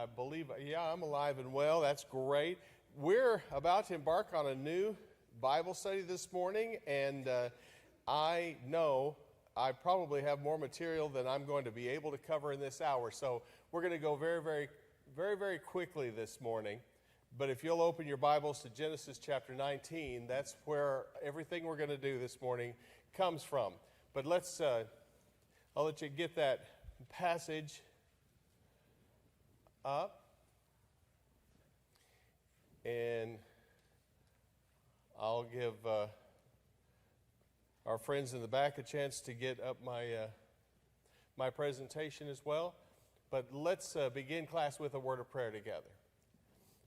I believe, yeah, I'm alive and well. That's great. We're about to embark on a new Bible study this morning, and I know I probably have more material than I'm going to be able to cover in this hour. So we're going to go very quickly this morning. But if you'll open your Bibles to Genesis chapter 19, that's where everything we're going to do this morning comes from. But I'll let you get that passage up, and I'll give our friends in the back a chance to get up my presentation as well. But let's begin class with a word of prayer together.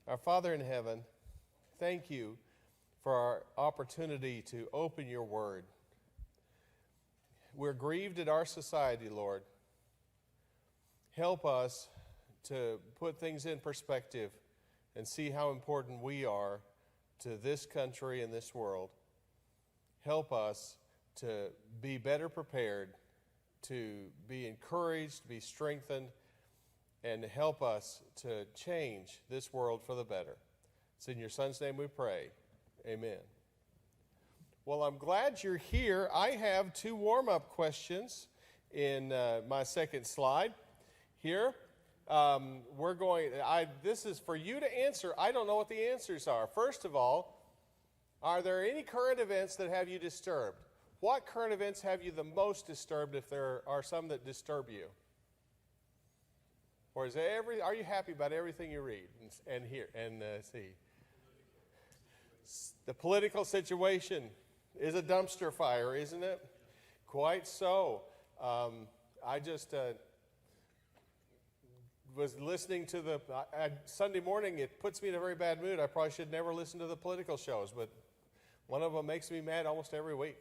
Our Father in heaven, thank you for our opportunity to open your word. We're grieved at our society, Lord. Help us to put things in perspective and see how important we are to this country and this world. Help us to be better prepared, to be encouraged, be strengthened, and help us to change this world for the better. It's in your Son's name we pray. Amen. Well, I'm glad you're here. I have two warm-up questions in my second slide here. This is for you to answer. I don't know what the answers are. First of all, are there any current events that have you disturbed? What current events have you the most disturbed, if there are some that disturb you? Or are you happy about everything you read and hear and see? The political situation is a dumpster fire, isn't it? Quite so. I just was listening to Sunday morning. It puts me in a very bad mood. I probably should never listen to the political shows, but one of them makes me mad almost every week.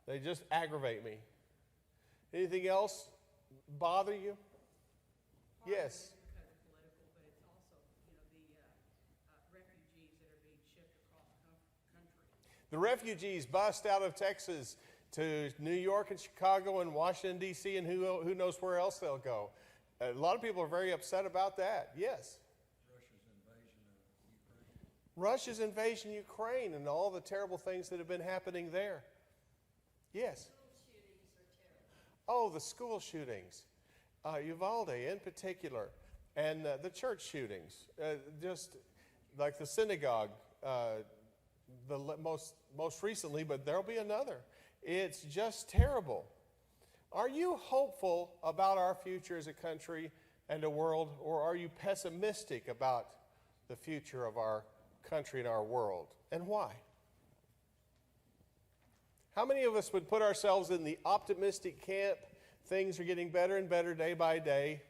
They just aggravate me. Anything else bother you? Yes. Because of political, but it's also, the refugees that are being shipped across the country. The refugees bust out of Texas to New York and Chicago and Washington, D.C., and who knows where else they'll go. A lot of people are very upset about that. Yes. Russia's invasion of Ukraine and all the terrible things that have been happening there. Yes. School shootings are terrible. Oh, the school shootings. Uvalde in particular, and the church shootings, just like the synagogue, the most recently, but there'll be another. It's just terrible. Are you hopeful about our future as a country and a world, or are you pessimistic about the future of our country and our world, and why? How many of us would put ourselves in the optimistic camp? Things are getting better and better day by day.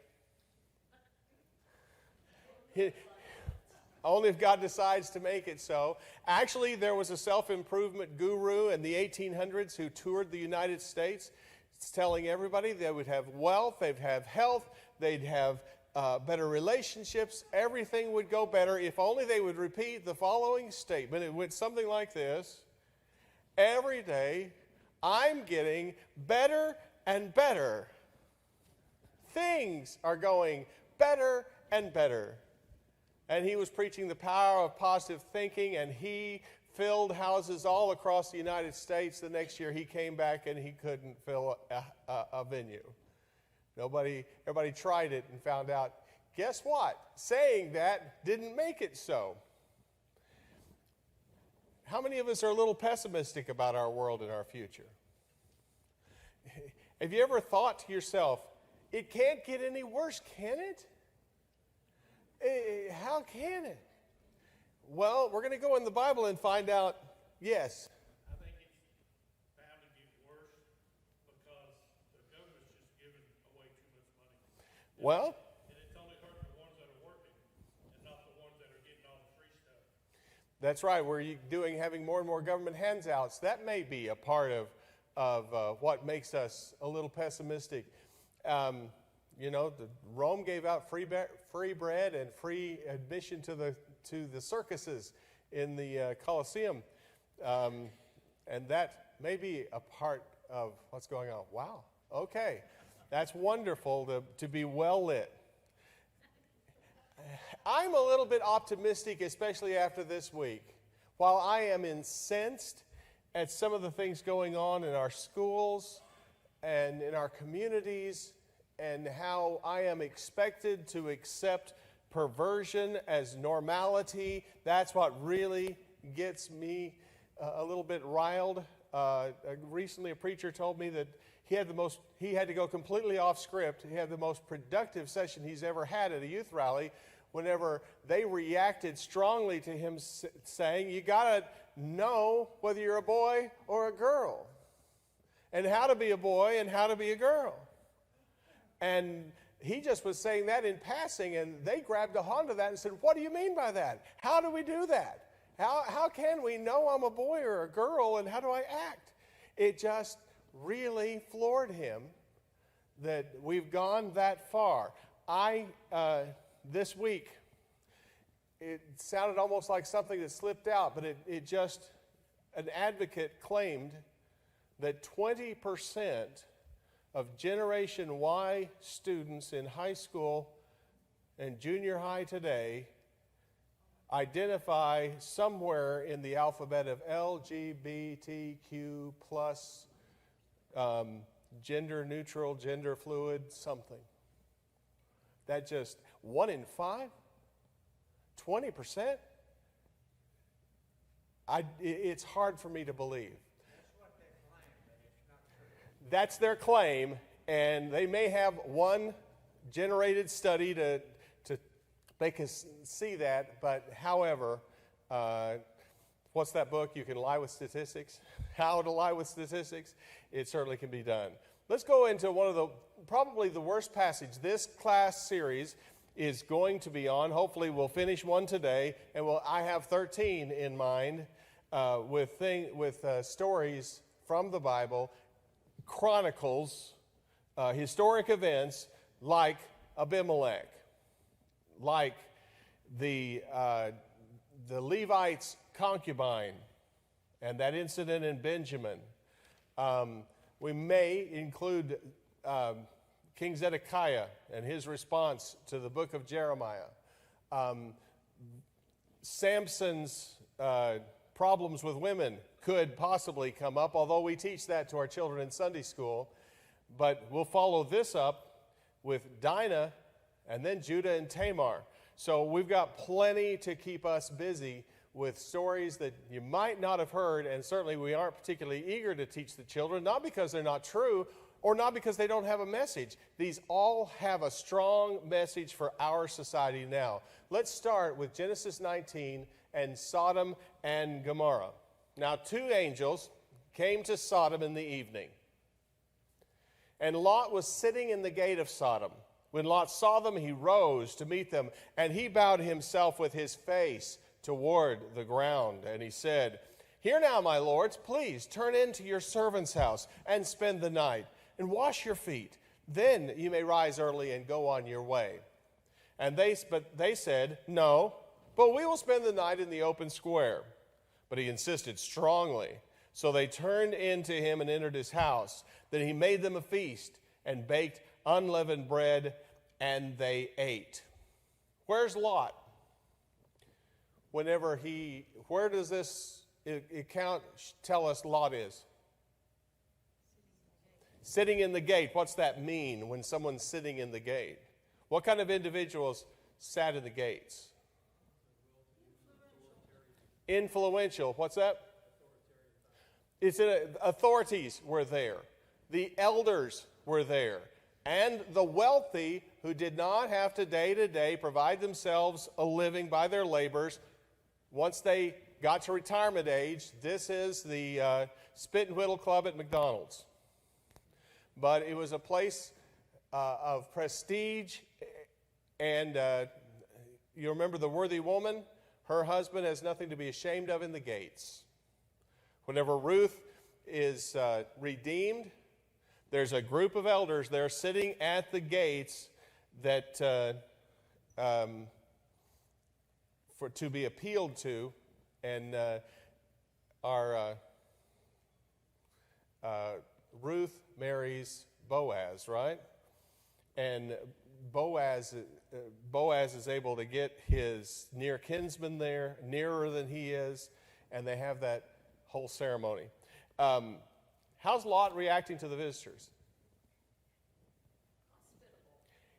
Only if God decides to make it so. Actually, there was a self-improvement guru in the 1800s who toured the United States, telling everybody they would have wealth, they'd have health, they'd have better relationships, everything would go better if only they would repeat the following statement. It went something like this: every day I'm getting better and better. Things are going better and better. And he was preaching the power of positive thinking, and he filled houses all across the United States. The next year he came back and he couldn't fill a venue. Everybody tried it and found out, guess what? Saying that didn't make it so. How many of us are a little pessimistic about our world and our future? Have you ever thought to yourself, it can't get any worse, can it? How can it? Well, we're going to go in the Bible and find out, yes. I think it's bound to get worse because the government's just giving away too much money. Well, And it's only hurting the ones that are working and not the ones that are getting all the free stuff. that's right. We're having more and more government handouts. That may be a part of what makes us a little pessimistic. Rome gave out free bread and free admission to the circuses in the Colosseum, and that may be a part of what's going on. Wow. Okay, that's wonderful to be well lit. I'm a little bit optimistic, especially after this week. While I am incensed at some of the things going on in our schools and in our communities, and how I am expected to accept perversion as normality, that's what really gets me a little bit riled. Recently, a preacher told me that he had to go completely off script. He had the most productive session he's ever had at a youth rally whenever they reacted strongly to him saying, you got to know whether you're a boy or a girl, and how to be a boy and how to be a girl. And he just was saying that in passing, and they grabbed a hold of that and said, what do you mean by that? How do we do that? How can we know I'm a boy or a girl, and how do I act? It just really floored him that we've gone that far. This week, it sounded almost like something that slipped out, but an advocate claimed that 20% of Generation Y students in high school and junior high today identify somewhere in the alphabet of LGBTQ plus, gender neutral, gender fluid, something. That just 1 in 5? 20%? It's hard for me to believe. That's their claim, and they may have one generated study to make us see that, but however, what's that book? You Can Lie with Statistics? How to Lie with Statistics? It certainly can be done. Let's go into one of probably the worst passage this class series is going to be on. Hopefully we'll finish one today, and I have 13 in mind with stories from the Bible, chronicles, historic events like Abimelech, like the Levite's concubine, and that incident in Benjamin. We may include King Zedekiah and his response to the book of Jeremiah. Samson's problems with women could possibly come up, although we teach that to our children in Sunday school. But we'll follow this up with Dinah and then Judah and Tamar. So we've got plenty to keep us busy with stories that you might not have heard, and certainly we aren't particularly eager to teach the children, not because they're not true or not because they don't have a message. These all have a strong message for our society now. Let's start with Genesis 19 and Sodom and Gomorrah. Now, 2 angels came to Sodom in the evening, and Lot was sitting in the gate of Sodom. When Lot saw them, he rose to meet them, and he bowed himself with his face toward the ground, and he said, "Here now, my lords, please turn into your servant's house and spend the night, and wash your feet. Then you may rise early and go on your way." But they said, "No, but we will spend the night in the open square." But he insisted strongly. So they turned into him and entered his house. Then he made them a feast and baked unleavened bread, and they ate. Where's Lot? Where does this account tell us Lot is? Sitting in the gate. What's that mean when someone's sitting in the gate? What kind of individuals sat in the gates? Influential. What's that? Authorities were there. The elders were there. And the wealthy who did not have to day to day provide themselves a living by their labors. Once they got to retirement age, this is the Spit and Whittle Club at McDonald's. But it was a place of prestige, and you remember the worthy woman? Her husband has nothing to be ashamed of in the gates. Whenever Ruth is redeemed, there's a group of elders there sitting at the gates that to be appealed to, and Ruth marries Boaz, right? and Boaz is able to get his near kinsman there, nearer than he is, and they have that whole ceremony. How's Lot reacting to the visitors?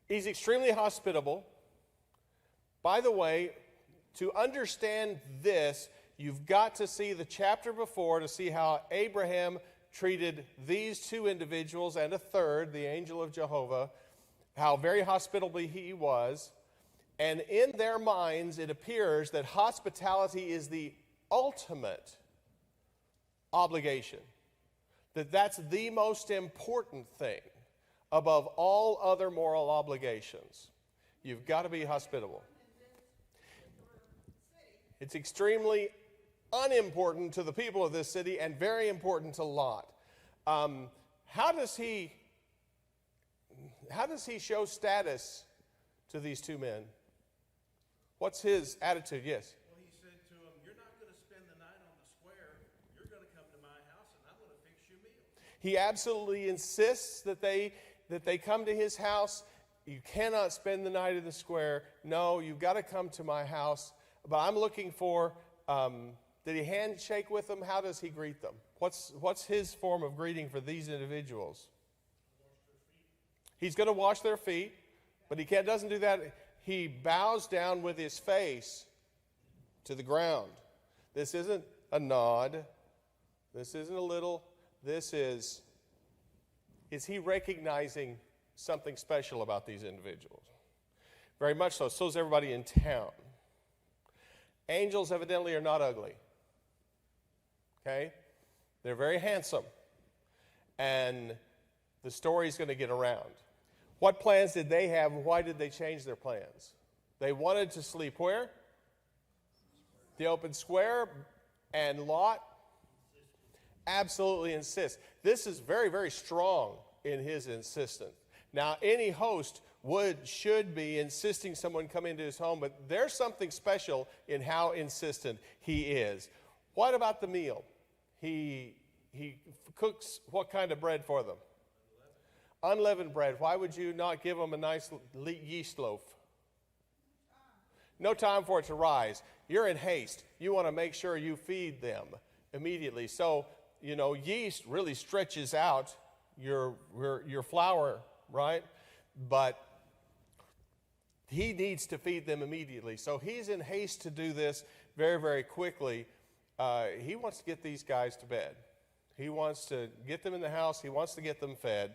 He's extremely hospitable. By the way, to understand this, you've got to see the chapter before to see how Abraham treated these two individuals and a third, the angel of Jehovah, how very hospitably he was. And in their minds, it appears that hospitality is the ultimate obligation, that's the most important thing above all other moral obligations. You've got to be hospitable. It's extremely unimportant to the people of this city and very important to Lot. How does he show status to these two men? What's his attitude? Yes. Well, he said to him, "You're not going to spend the night on the square. You're going to come to my house, and I'm going to fix you a meal." He absolutely insists that they come to his house. You cannot spend the night in the square. No, you've got to come to my house. But I'm looking for, did he handshake with them? How does he greet them? What's his form of greeting for these individuals? He's going to wash their feet, but he doesn't do that. He bows down with his face to the ground. This isn't a nod. This isn't a little. This is he recognizing something special about these individuals? Very much so. So is everybody in town. Angels evidently are not ugly. Okay? They're very handsome. And the story's going to get around. What plans did they have? Why did they change their plans? They wanted to sleep where? The open square. And Lot absolutely insists. This is very, very strong in his insistence. Now, any host should be insisting someone come into his home, but there's something special in how insistent he is. What about the meal? He cooks what kind of bread for them? Unleavened bread. Why would you not give them a nice yeast loaf? No time for it to rise. You're in haste. You want to make sure you feed them immediately. So, yeast really stretches out your flour, right? But he needs to feed them immediately. So he's in haste to do this very, very quickly. He wants to get these guys to bed. He wants to get them in the house. He wants to get them fed.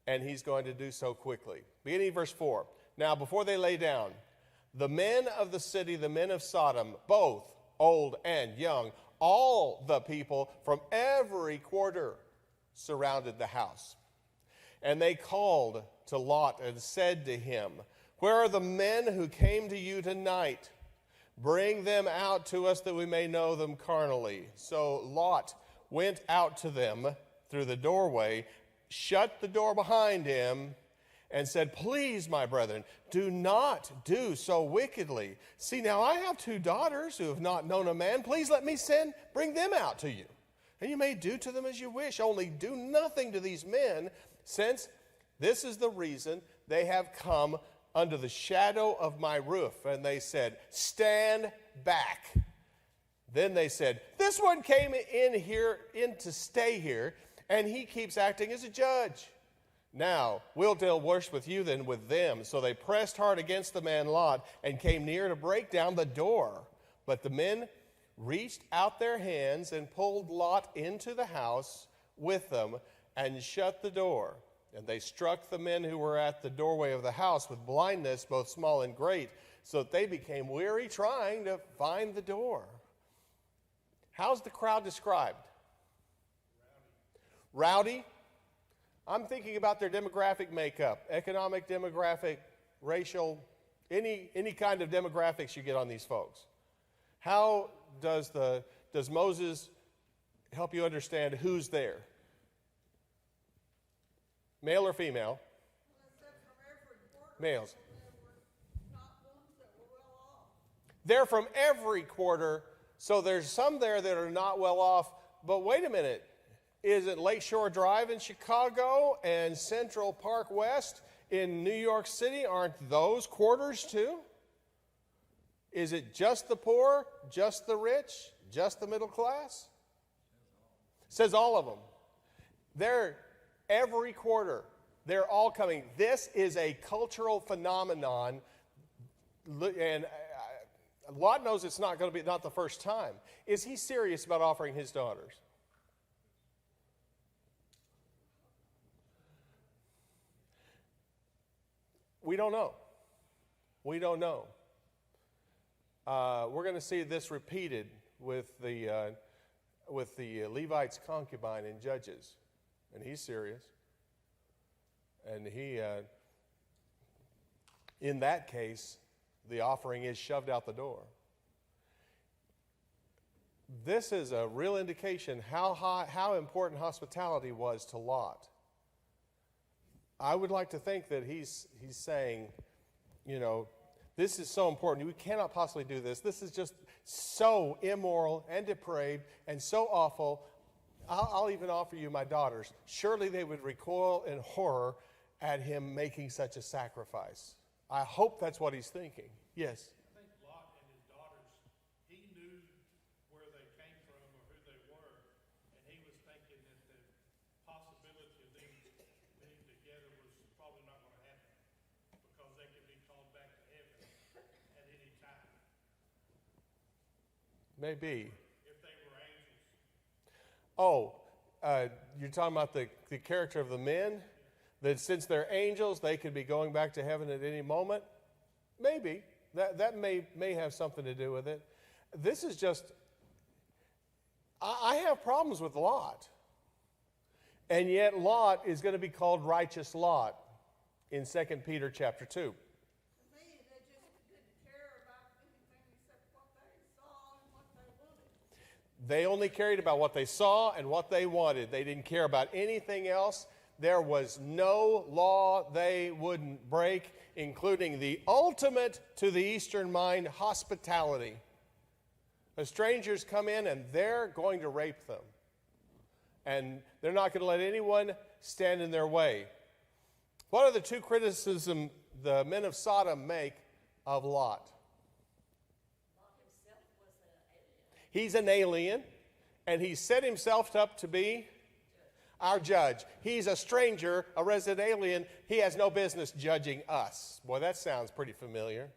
And he's going to do so quickly. Beginning of verse 4. Now, before they lay down, the men of the city, the men of Sodom, both old and young, all the people from every quarter surrounded the house. And they called to Lot and said to him, "Where are the men who came to you tonight? Bring them out to us that we may know them carnally." So Lot went out to them through the doorway, shut the door behind him, and said, "Please, my brethren, do not do so wickedly. See, now I have 2 daughters who have not known a man. Please let me bring them out to you. And you may do to them as you wish. Only do nothing to these men, since this is the reason they have come under the shadow of my roof." And they said, "Stand back." Then they said, "This one came in to stay here, and he keeps acting as a judge. Now, we'll deal worse with you than with them." So they pressed hard against the man Lot and came near to break down the door. But the men reached out their hands and pulled Lot into the house with them and shut the door. And they struck the men who were at the doorway of the house with blindness, both small and great, so that they became weary trying to find the door. How's the crowd described? Rowdy. I'm thinking about their demographic makeup, economic, demographic, racial, any kind of demographics you get on these folks. How does Moses help you understand who's there? Male or female? Males. They're from every quarter, so there's some there that are not well off. But wait a minute. Is it Lakeshore Drive in Chicago and Central Park West in New York City, aren't those quarters too? Is it just the poor, just the rich, just the middle class? It says all of them. They're every quarter. They're all coming. This is a cultural phenomenon, and Lot knows it's not going to be not the first time. Is he serious about offering his daughters? We don't know. We don't know. We're going to see this repeated with the Levite's concubine in Judges, and he's serious. And he, in that case, the offering is shoved out the door. This is a real indication how important hospitality was to Lot. I would like to think that he's saying, you know, this is so important. We cannot possibly do this. This is just so immoral and depraved and so awful. I'll even offer you my daughters. Surely they would recoil in horror at him making such a sacrifice. I hope that's what he's thinking. Yes? I think Lot and his daughters, he knew where they came from or who they were, and he was thinking that the possibility of them being together was probably not going to happen because they could be called back to heaven at any time. Maybe. If they were angels. Oh, you're talking about the character of the men? That since they're angels, they could be going back to heaven at any moment? Maybe. That may have something to do with it. This is just, I have problems with Lot. And yet Lot is going to be called righteous Lot in 2 Peter chapter 2. They just didn't care about anything except what they saw and what they wanted. They only cared about what they saw and what they wanted. They didn't care about anything else. There was no law they wouldn't break, including the ultimate to the Eastern mind, hospitality. The strangers come in and they're going to rape them. And they're not going to let anyone stand in their way. What are the two criticisms the men of Sodom make of Lot? Lot himself was an alien. He's an alien, and he set himself up to be our judge. He's a stranger, a resident alien. He has no business judging us. Boy, that sounds pretty familiar.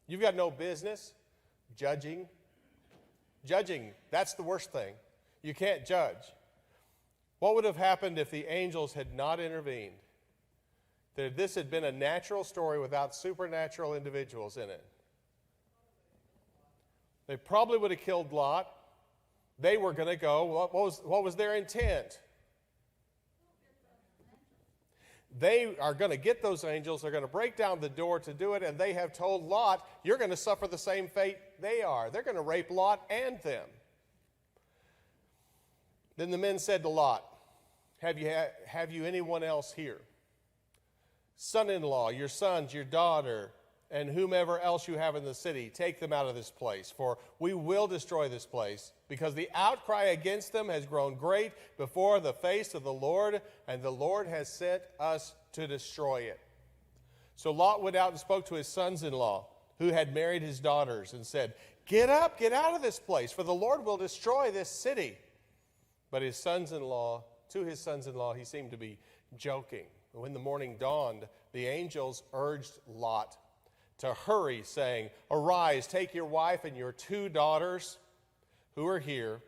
You've got no business judging. Judging, that's the worst thing. You can't judge. What would have happened if the angels had not intervened? That this had been a natural story without supernatural individuals in it. They probably would have killed Lot. They were going to go. What was their intent? They are going to get those angels. They're going to break down the door to do it, and they have told Lot, you're going to suffer the same fate they are. They're going to rape Lot and them. Then the men said to Lot, have you anyone else here? Son-in-law, your sons, your daughter, and whomever else you have in the city, take them out of this place, for we will destroy this place, because the outcry against them has grown great before the face of the Lord, and the Lord has sent us to destroy it. So Lot went out and spoke to his sons-in-law, who had married his daughters, and said, get up, get out of this place, for the Lord will destroy this city. But to his sons-in-law, he seemed to be joking. When the morning dawned, the angels urged Lot to hurry, saying, arise, take your wife and your 2 daughters who are here,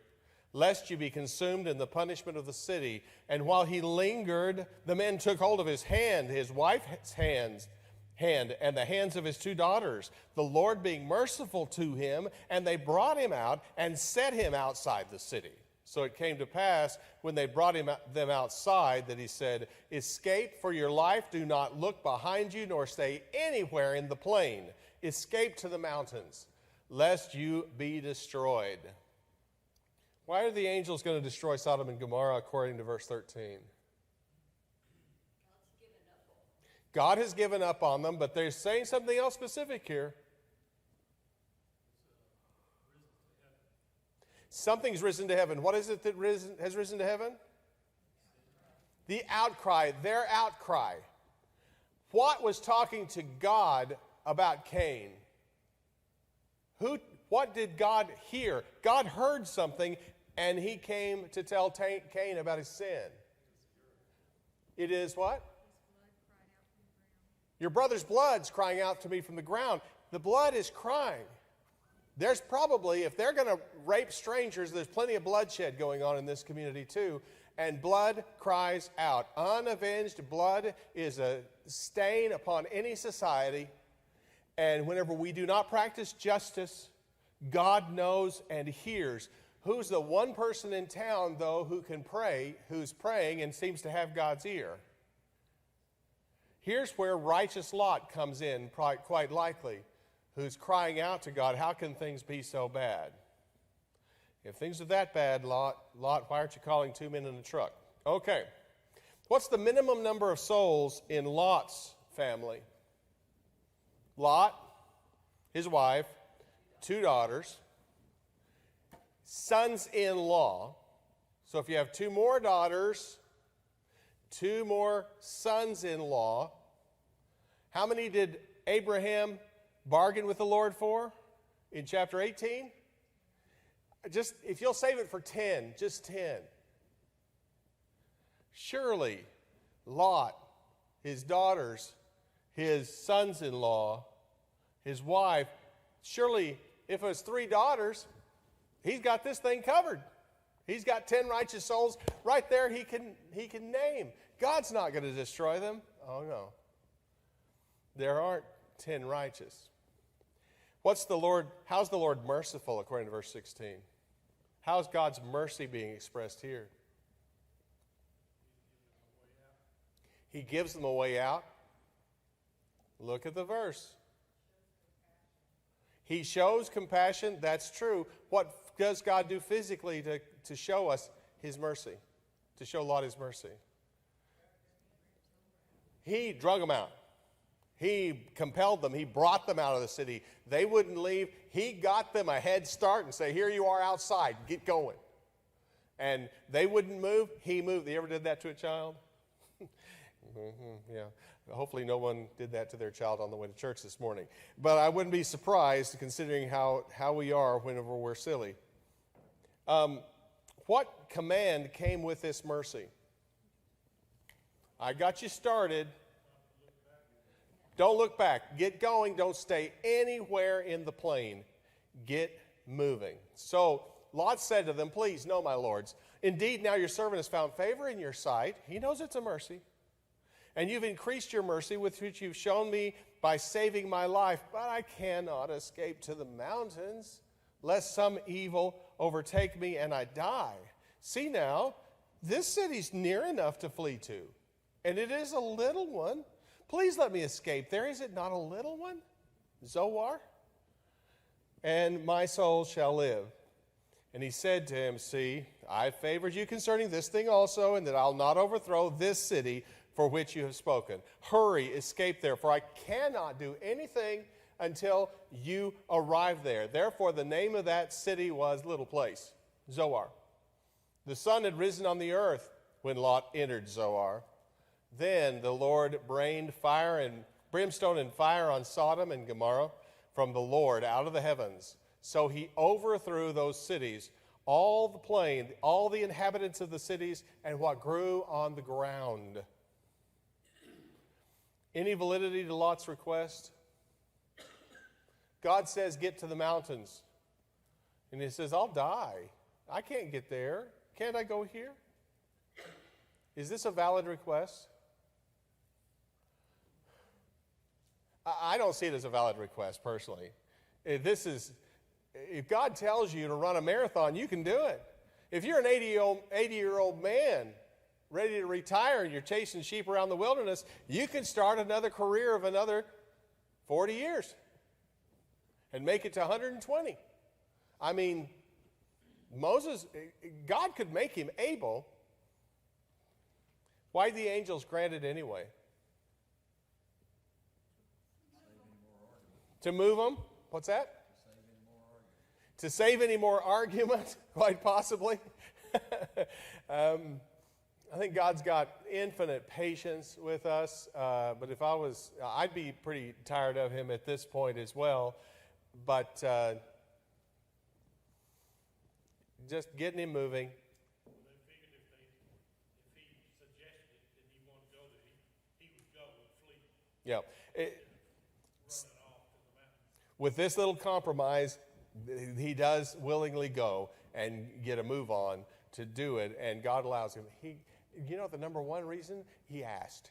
lest you be consumed in the punishment of the city. And while he lingered, the men took hold of his hand, his wife's hand, and the hands of his 2 daughters, the Lord being merciful to him, and they brought him out and set him outside the city. So it came to pass, when they brought them outside, that he said, escape for your life, do not look behind you, nor stay anywhere in the plain. Escape to the mountains, lest you be destroyed. Why are the angels going to destroy Sodom and Gomorrah according to verse 13? God has given up on them, but they're saying something else specific here. Something's risen to heaven. What is it that has risen to heaven? The outcry, their outcry. what was talking to God about Cain? What did God hear? God heard something, and he came to tell Cain about his sin. It is what? Your brother's blood's crying out to me from the ground. The blood is crying. There's probably, if they're going to rape strangers, there's plenty of bloodshed going on in this community too. And blood cries out. Unavenged blood is a stain upon any society. And whenever we do not practice justice, God knows and hears. Who's the one person in town, though, who can pray, who's praying and seems to have God's ear? Here's where righteous Lot comes in, quite likely, who's crying out to God, how can things be so bad? If things are that bad, Lot, why aren't you calling 2 men in a truck? Okay. What's the minimum number of souls in Lot's family? Lot, his wife, 2 daughters, sons-in-law. So if you have 2 more daughters, 2 more sons-in-law, how many did Abraham bargain with the Lord for in chapter 18? Just, if you'll save it for 10, just 10. Surely, Lot, his daughters, his sons-in-law, his wife, surely, if it was 3 daughters, he's got this thing covered. He's got 10 righteous souls right there he can name. God's not going to destroy them. Oh, no. There aren't 10 righteous. How's the Lord merciful, according to verse 16? How's God's mercy being expressed here? He gives them a way out. Look at the verse. He shows compassion. That's true. What does God do physically to show us his mercy? To show Lot his mercy? He drug them out. He compelled them. He brought them out of the city. They wouldn't leave. He got them a head start and say, here you are outside. Get going. And they wouldn't move. He moved. You ever did that to a child? Yeah. Hopefully no one did that to their child on the way to church this morning. But I wouldn't be surprised considering how we are whenever we're silly. What command came with this mercy? I got you started. Don't look back. Get going. Don't stay anywhere in the plain. Get moving. So Lot said to them, please, no, my lords. Indeed, now your servant has found favor in your sight. He knows it's a mercy. And you've increased your mercy with which you've shown me by saving my life. But I cannot escape to the mountains, lest some evil overtake me and I die. See now, this city's near enough to flee to, and it is a little one. Please let me escape there. Is it not a little one? Zoar? And my soul shall live. And he said to him, see, I favored you concerning this thing also, and that I'll not overthrow this city for which you have spoken. Hurry, escape there, for I cannot do anything until you arrive there. Therefore, the name of that city was Little Place, Zoar. The sun had risen on the earth when Lot entered Zoar. Then the Lord rained fire and brimstone and fire on Sodom and Gomorrah from the Lord out of the heavens. So he overthrew those cities, all the plain, all the inhabitants of the cities, and what grew on the ground. Any validity to Lot's request? God says, get to the mountains. And he says, I'll die. I can't get there. Can't I go here? Is this a valid request? I don't see it as a valid request, personally. If God tells you to run a marathon, you can do it. If you're an 80-year-old man ready to retire and you're chasing sheep around the wilderness, you can start another career of another 40 years and make it to 120. I mean, God could make him able. Why the angels grant it anyway? To move them? What's that? To save any more argument, quite possibly. I think God's got infinite patience with us, but if I was, I'd be pretty tired of him at this point as well. But just getting him moving. Well, they figured if he suggested that he wanted to go there, he would go and flee, Yeah. running off to the mountains. With this little compromise, he does willingly go and get a move on to do it, and God allows him. You know the number one reason? He asked.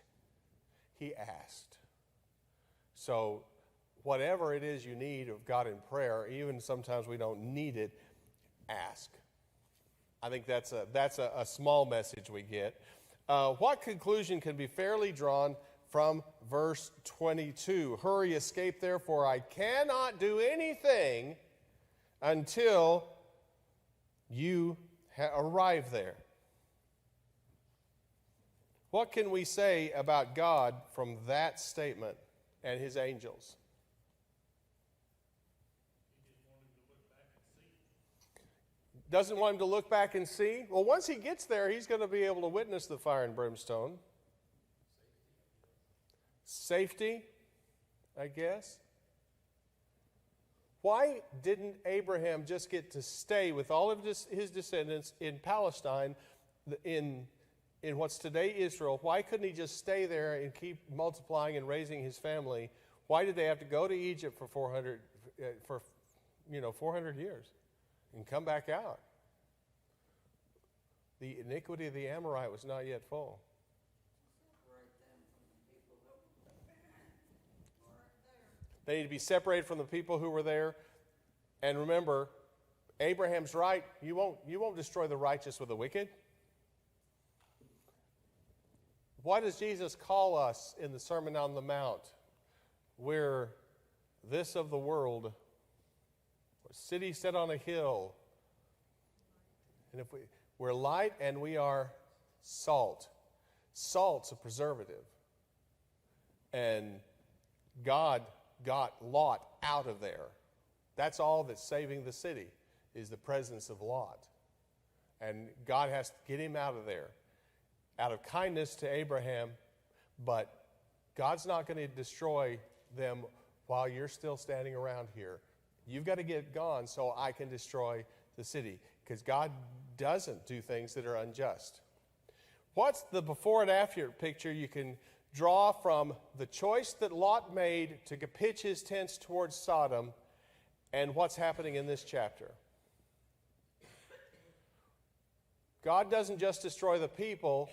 He asked. So whatever it is you need of God in prayer, even sometimes we don't need it, ask. I think that's a small message we get. What conclusion can be fairly drawn from verse 22? Hurry, escape, therefore I cannot do anything until you arrive there. What can we say about God from that statement and his angels? Doesn't want him to look back and see? Well, once he gets there, he's going to be able to witness the fire and brimstone. Safety, I guess. Why didn't Abraham just get to stay with all of his descendants in Palestine, in what's today Israel? Why couldn't he just stay there and keep multiplying and raising his family? Why did they have to go to Egypt for 400 years and come back out? The iniquity of the Amorite was not yet full. They need to be separated from the people who were there. And remember, Abraham's right. You won't destroy the righteous with the wicked. Why does Jesus call us in the Sermon on the Mount? We're this of the world, a city set on a hill. And if we're light and we are salt. Salt's a preservative. And God got Lot out of there. That's all that's saving the city, is the presence of Lot. And God has to get him out of there, out of kindness to Abraham, but God's not going to destroy them while you're still standing around here. You've got to get gone so I can destroy the city, because God doesn't do things that are unjust. What's the before and after picture you can draw from the choice that Lot made to pitch his tents towards Sodom and what's happening in this chapter? God doesn't just destroy the people,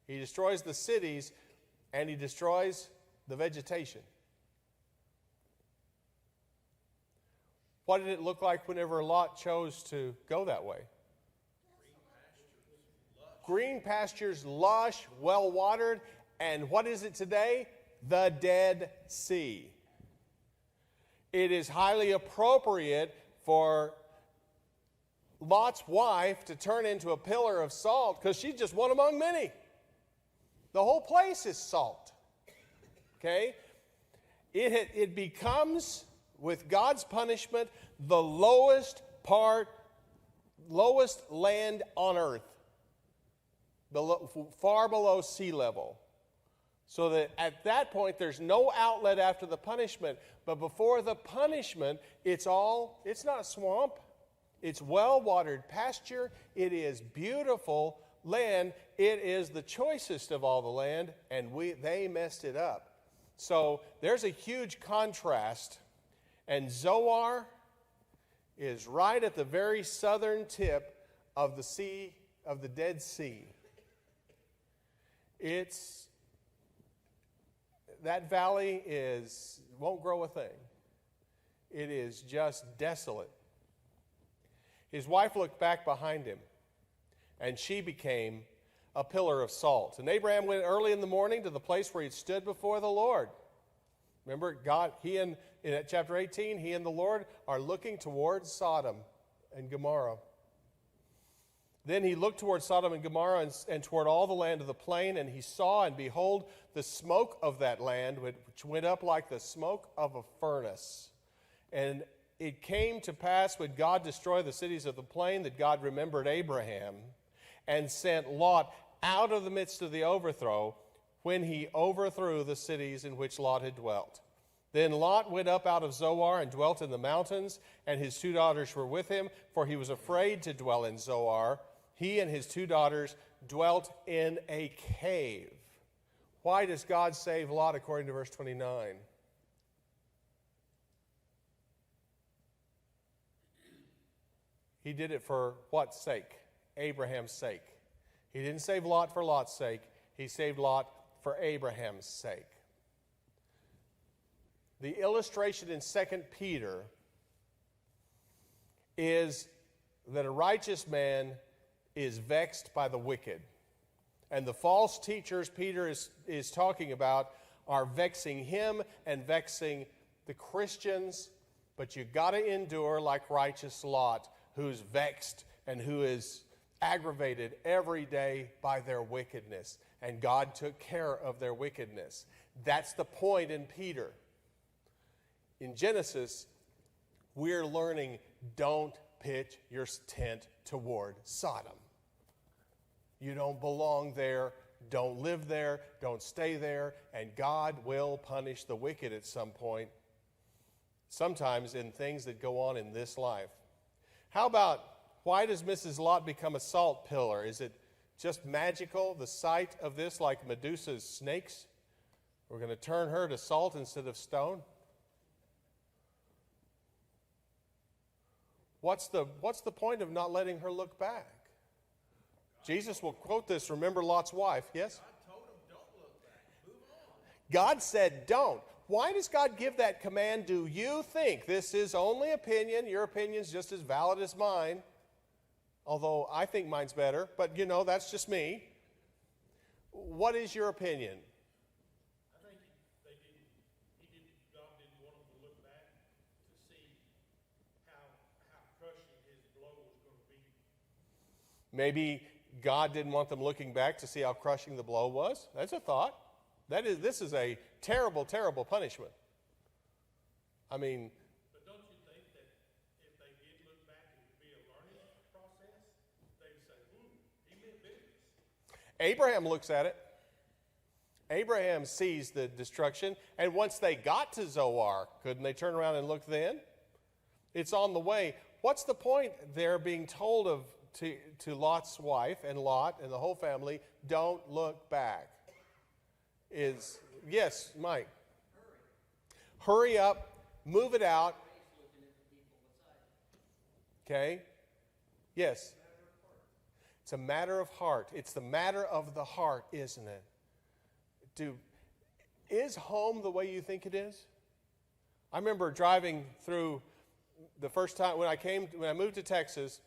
he destroys the cities, and he destroys the vegetation. What did it look like whenever Lot chose to go that way? Green pastures, lush, well-watered. And what is it today? The Dead Sea. It is highly appropriate for Lot's wife to turn into a pillar of salt because she's just one among many. The whole place is salt. Okay? It becomes, with God's punishment, the lowest land on earth, far below sea level. So that at that point, there's no outlet after the punishment. But before the punishment, it's not a swamp. It's well-watered pasture. It is beautiful land. It is the choicest of all the land, and they messed it up. So there's a huge contrast. And Zoar is right at the very southern tip of the sea, of the Dead Sea. That valley won't grow a thing. It is just desolate. His wife looked back behind him, and she became a pillar of salt. And Abraham went early in the morning to the place where he stood before the Lord. Remember, in chapter 18, he and the Lord are looking towards Sodom and Gomorrah. Then he looked toward Sodom and Gomorrah and toward all the land of the plain, and he saw, and behold, the smoke of that land, which went up like the smoke of a furnace. And it came to pass, when God destroyed the cities of the plain, that God remembered Abraham and sent Lot out of the midst of the overthrow when he overthrew the cities in which Lot had dwelt. Then Lot went up out of Zoar and dwelt in the mountains, and his 2 daughters were with him, for he was afraid to dwell in Zoar. He and his 2 daughters dwelt in a cave. Why does God save Lot according to verse 29? He did it for what sake? Abraham's sake. He didn't save Lot for Lot's sake. He saved Lot for Abraham's sake. The illustration in 2 Peter is that a righteous man is vexed by the wicked. And the false teachers Peter is talking about are vexing him and vexing the Christians. But you got to endure like righteous Lot, who's vexed and who is aggravated every day by their wickedness. And God took care of their wickedness. That's the point in Peter. In Genesis, we're learning, don't pitch your tent toward Sodom. You don't belong there, don't live there, don't stay there, and God will punish the wicked at some point, sometimes in things that go on in this life. How about, why does Mrs. Lot become a salt pillar? Is it just magical, the sight of this, like Medusa's snakes? We're going to turn her to salt instead of stone? What's the point of not letting her look back? Jesus will quote this, remember Lot's wife, yes? God told him, don't look back. Move on. God said don't. Why does God give that command, do you think? This is only opinion. Your opinion's just as valid as mine. Although I think mine's better, but that's just me. What is your opinion? I think God didn't want him to look back to see how crushing his blow was going to be. Maybe God didn't want them looking back to see how crushing the blow was. That's a thought. This is a terrible, terrible punishment. I mean, but don't you think that if they did look back, it would be a learning process? They'd say, he meant business. Abraham looks at it. Abraham sees the destruction, and once they got to Zoar, couldn't they turn around and look then? It's on the way. What's the point there being told to Lot's wife and Lot and the whole family, don't look back? Yes, Mike. Hurry up, move it out. Okay? Yes. It's a matter of heart. It's the matter of the heart, isn't it? Is home the way you think it is? I remember driving through the first time when I moved to Texas.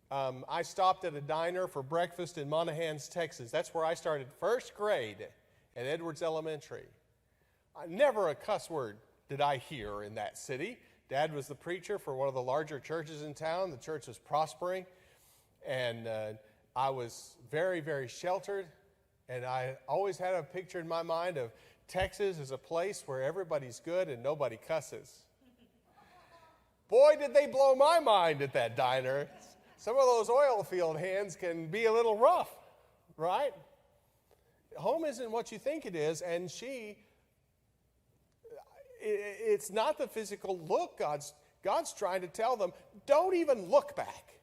I stopped at a diner for breakfast in Monahans, Texas. That's where I started first grade at Edwards Elementary. Never a cuss word did I hear in that city. Dad was the preacher for one of the larger churches in town. The church was prospering, and I was very, very sheltered, and I always had a picture in my mind of Texas as a place where everybody's good and nobody cusses. Boy, did they blow my mind at that diner. Some of those oil field hands can be a little rough, right? Home isn't what you think it is, and it's not the physical look. God's trying to tell them, don't even look back.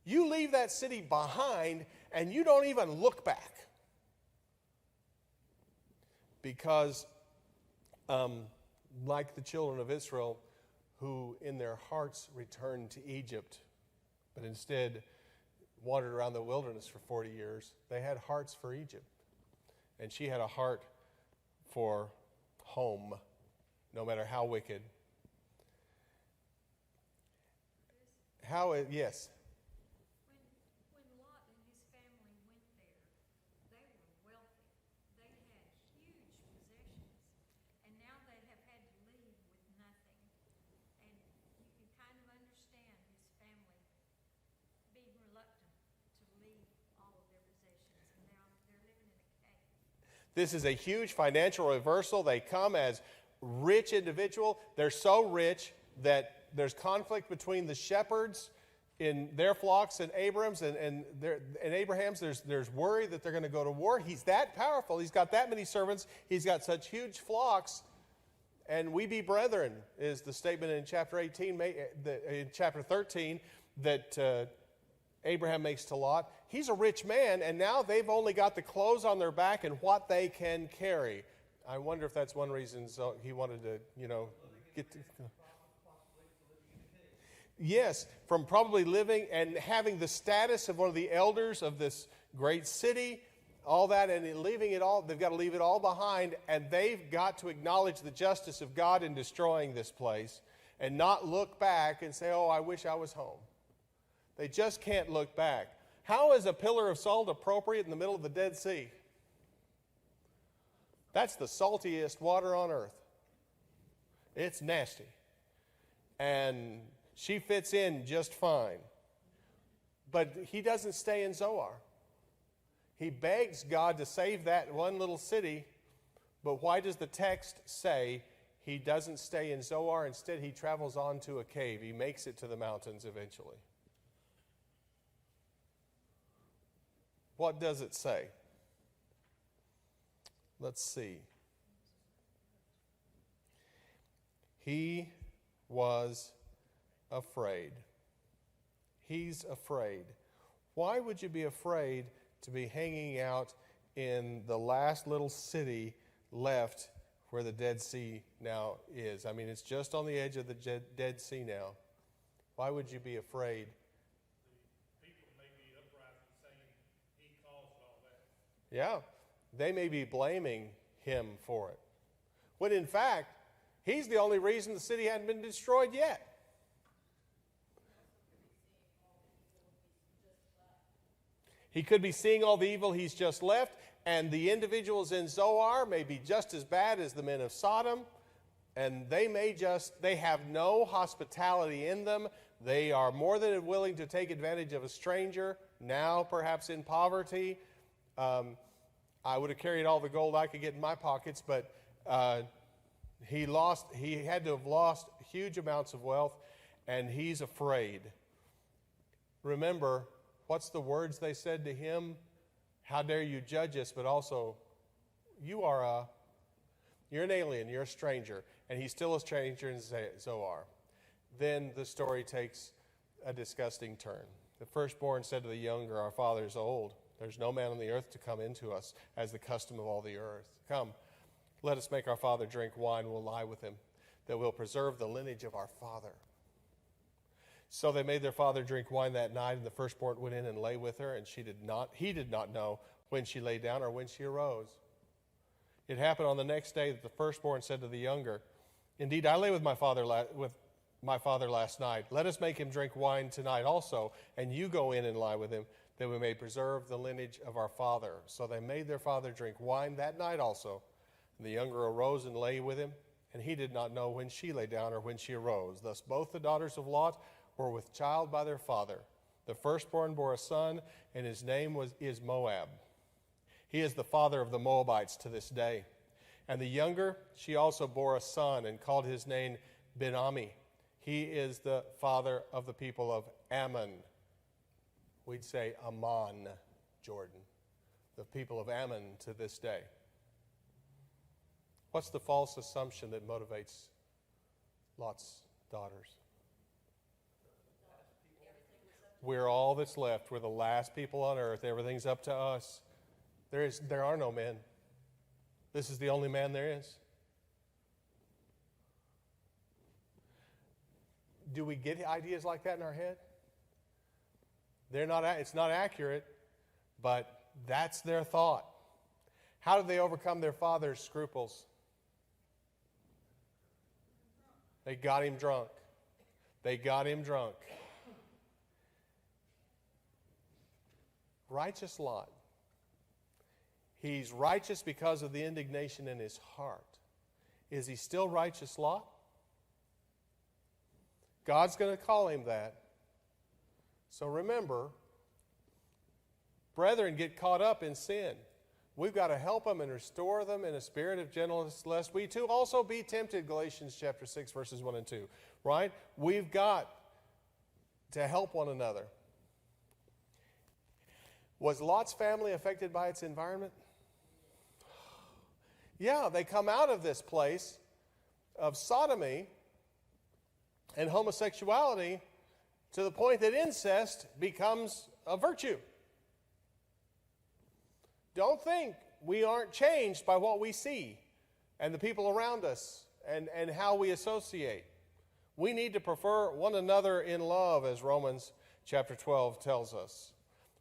You leave that city behind, and you don't even look back. Because, like the children of Israel, who in their hearts returned to Egypt, but instead wandered around the wilderness for 40 years, they had hearts for Egypt. And she had a heart for home, no matter how wicked. Yes? When Lot and his family went there, they were wealthy. They had huge possessions. And now they have had to leave with nothing. And you can kind of understand his family being reluctant to leave all of their possessions. And now they're living in a cave. This is a huge financial reversal. They come as rich individuals. They're so rich that there's conflict between the shepherds. in their flocks and Abraham's and Abraham's, there's worry that they're going to go to war. He's that powerful. He's got that many servants. He's got such huge flocks. And we be brethren is the statement in chapter 18, in chapter 13 that Abraham makes to Lot. He's a rich man, and now they've only got the clothes on their back and what they can carry. I wonder if that's one reason he wanted to, get to... Yes, from probably living and having the status of one of the elders of this great city, all that, and leaving it all, they've got to leave it all behind, and they've got to acknowledge the justice of God in destroying this place and not look back and say, oh, I wish I was home. They just can't look back. How is a pillar of salt appropriate in the middle of the Dead Sea? That's the saltiest water on earth. It's nasty. And she fits in just fine. But he doesn't stay in Zoar. He begs God to save that one little city, but why does the text say he doesn't stay in Zoar? Instead, he travels on to a cave. He makes it to the mountains eventually. What does it say? Let's see. He was afraid. He's afraid. Why would you be afraid to be hanging out in the last little city left where the Dead Sea now is? I mean, it's just on the edge of the Dead Sea now. Why would you be afraid? The people may be uprising saying he caused all that. Yeah, they may be blaming him for it. When in fact, he's the only reason the city hadn't been destroyed yet. He could be seeing all the evil he's just left, and the individuals in Zoar may be just as bad as the men of Sodom, and they have no hospitality in them. They are more than willing to take advantage of a stranger, now perhaps in poverty. I would have carried all the gold I could get in my pockets, but he had to have lost huge amounts of wealth, and he's afraid. Remember, what's the words they said to him? How dare you judge us, but also, you're an alien, you're a stranger, and he's still a stranger in Zoar. Then the story takes a disgusting turn. The firstborn said to the younger, our father is old. There's no man on the earth to come into us as the custom of all the earth. Come, let us make our father drink wine, we'll lie with him, that we'll preserve the lineage of our father. So they made their father drink wine that night, and the firstborn went in and lay with her, and he did not know when she lay down or when she arose. It happened on the next day that the firstborn said to the younger, indeed, I lay with my father last night. Let us make him drink wine tonight also, and you go in and lie with him, that we may preserve the lineage of our father. So they made their father drink wine that night also. And the younger arose and lay with him, and he did not know when she lay down or when she arose. Thus both the daughters of Lot were with child by their father. The firstborn bore a son, and his name is Moab. He is the father of the Moabites to this day. And the younger, she also bore a son, and called his name Ben-Ami. He is the father of the people of Ammon. We'd say Ammon, Jordan. The people of Ammon to this day. What's the false assumption that motivates Lot's daughters? We're all that's left. We're the last people on earth. Everything's up to us. There are no men. This is the only man there is. Do we get ideas like that in our head? It's not accurate, but that's their thought. How did they overcome their father's scruples? They got him drunk. They got him drunk. Righteous Lot. He's righteous because of the indignation in his heart. Is he still righteous Lot? God's going to call him that. So remember, brethren get caught up in sin. We've got to help them and restore them in a spirit of gentleness, lest we too also be tempted, Galatians chapter 6, verses 1 and 2. Right? We've got to help one another. Was Lot's family affected by its environment? Yeah, they come out of this place of sodomy and homosexuality to the point that incest becomes a virtue. Don't think we aren't changed by what we see and the people around us and how we associate. We need to prefer one another in love, as Romans chapter 12 tells us.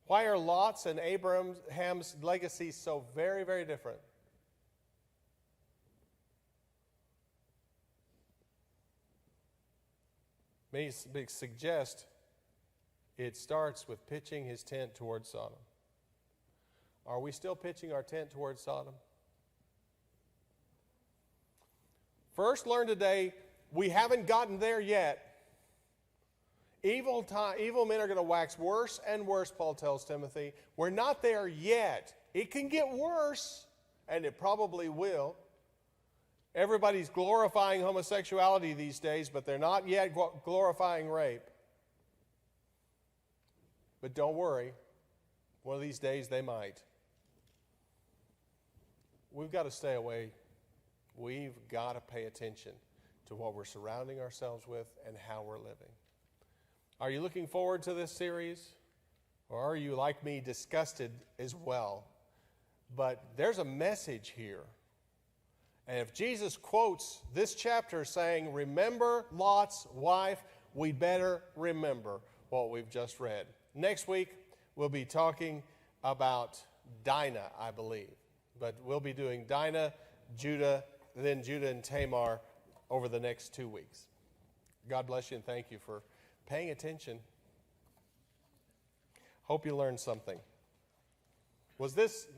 Why are Lot's and Abraham's legacies so very, very different? Many suggest it starts with pitching his tent towards Sodom. Are we still pitching our tent towards Sodom? First, learn today, we haven't gotten there yet. Evil men are going to wax worse and worse, Paul tells Timothy. We're not there yet. It can get worse, and it probably will. Everybody's glorifying homosexuality these days, but they're not yet glorifying rape. But don't worry, one of these days they might. We've got to stay away. We've got to pay attention to what we're surrounding ourselves with and how we're living. Are you looking forward to this series? Or are you, like me, disgusted as well? But there's a message here. And if Jesus quotes this chapter saying, remember Lot's wife, we better remember what we've just read. Next week, we'll be talking about Dinah, I believe. But we'll be doing Dinah, Judah, then Judah and Tamar over the next 2 weeks. God bless you and thank you for paying attention. Hope you learned something. Was this...